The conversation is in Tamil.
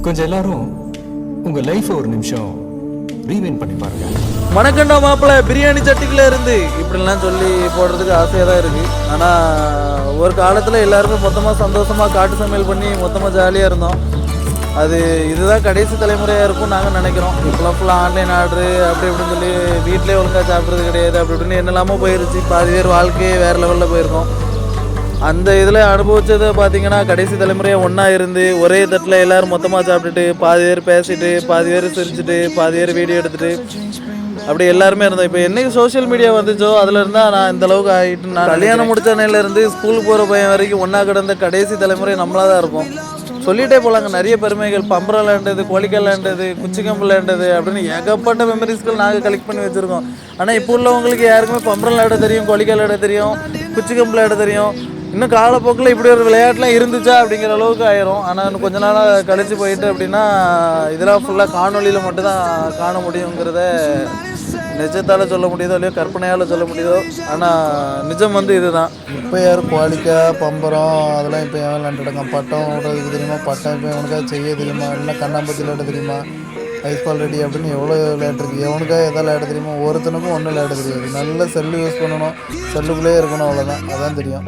கொஞ்சம் எல்லாரும் உங்க லைஃப் ஒரு நிமிஷம் ரீவைண்ட் பண்ணி பாருங்க. மணக்கண்டா மாப்பிள்ளை பிரியாணி சட்டிக்குள்ள இருந்து இப்படிலாம் சொல்லி போடுறதுக்கு ஆசையாக தான் இருக்குது. ஆனால் ஒரு காலத்தில் எல்லாருமே மொத்தமாக சந்தோஷமாக காட்டு சமையல் பண்ணி மொத்தமாக ஜாலியாக இருந்தோம். இதுதான் கடைசி தலைமுறையாக இருக்கும் நாங்கள் நினைக்கிறோம். இப்போலாம் ஃபுல்லாக ஆன்லைன் ஆர்டரு அப்படி இப்படின்னு சொல்லி வீட்டிலே ஒழுங்காக சாப்பிட்றது கிடையாது. அப்படி இப்படின்னு என்னெல்லாமோ போயிருச்சு. பாதி பேர் வாழ்க்கையே வேறு லெவலில் போயிருக்கோம். அந்த இதில் அனுபவிச்சதை பார்த்தீங்கன்னா கடைசி தலைமுறையாக ஒன்றா இருந்து ஒரே தட்டில் எல்லோரும் மொத்தமாக சாப்பிட்டுட்டு பாதி பேர் பேசிட்டு பாதி பேர் சிரிச்சுட்டு பாதி பேர் வீடியோ எடுத்துகிட்டு அப்படி எல்லாருமே இருந்தோம். இப்போ என்றைக்கு சோஷியல் மீடியா வந்துச்சோ அதில் இருந்தால் நான் இந்தளவுக்கு ஆகிட்டு நான் கல்யாணம் முடித்த நிலையிலேருந்து ஸ்கூலுக்கு போகிற பையன் வரைக்கும் ஒன்றா கிடந்த கடைசி தலைமுறை நம்மளாக தான் இருப்போம். சொல்லிகிட்டே போகலாங்க. நிறைய பெருமைகள். பம்பரம் விளையாண்டது, கோழிக்கால் விளையாண்டது, குச்சிக்கம்பு விளையாண்டது அப்படின்னு ஏகப்பட்ட மெமரிஸ்கள் நாங்கள் கலெக்ட் பண்ணி வச்சுருக்கோம். ஆனால் இப்போ உள்ளவங்களுக்கு யாருக்குமே பம்பரம் விளையாட தெரியும், கோழிக்கால் விளையாட தெரியும், குச்சிக்கம்பு விளையாட தெரியும். இன்னும் காலப்போக்கில் இப்படி ஒரு விளையாட்டுலாம் இருந்துச்சா அப்படிங்கிற அளவுக்கு ஆயிரும். ஆனால் இன்னும் கொஞ்ச நாளாக கழிச்சு போயிட்டு அப்படின்னா இதெல்லாம் ஃபுல்லாக காணொலியில் மட்டும்தான் காண முடியுங்கிறத நிஜத்தால் சொல்ல முடியுதோ இல்லையோ கற்பனையால் சொல்ல முடியுதோ. ஆனால் நிஜம் இதுதான். இப்போ யார் கோழிக்காய் பம்பரம் அதெல்லாம் இப்போ ஏன் விளாண்டுடுங்க. பட்டம் விடுறதுக்கு தெரியுமா? பட்டம் இப்போ எவனுக்காக செய்ய தெரியுமா? இல்லை கண்ணாம்பத்தி விளையாட தெரியுமா? ஐஸ் பால் ரெடி அப்படின்னு எவ்வளோ விளையாட்டுருக்கு. எவனுக்காக எதாவது விளையாட தெரியுமா? ஒருத்தனுக்கும் ஒன்றும் விளையாட தெரியாது. நல்ல செல்லு யூஸ் பண்ணணும், செல்லுக்குள்ளே இருக்கணும், அவ்வளோதான். அதான் தெரியும்.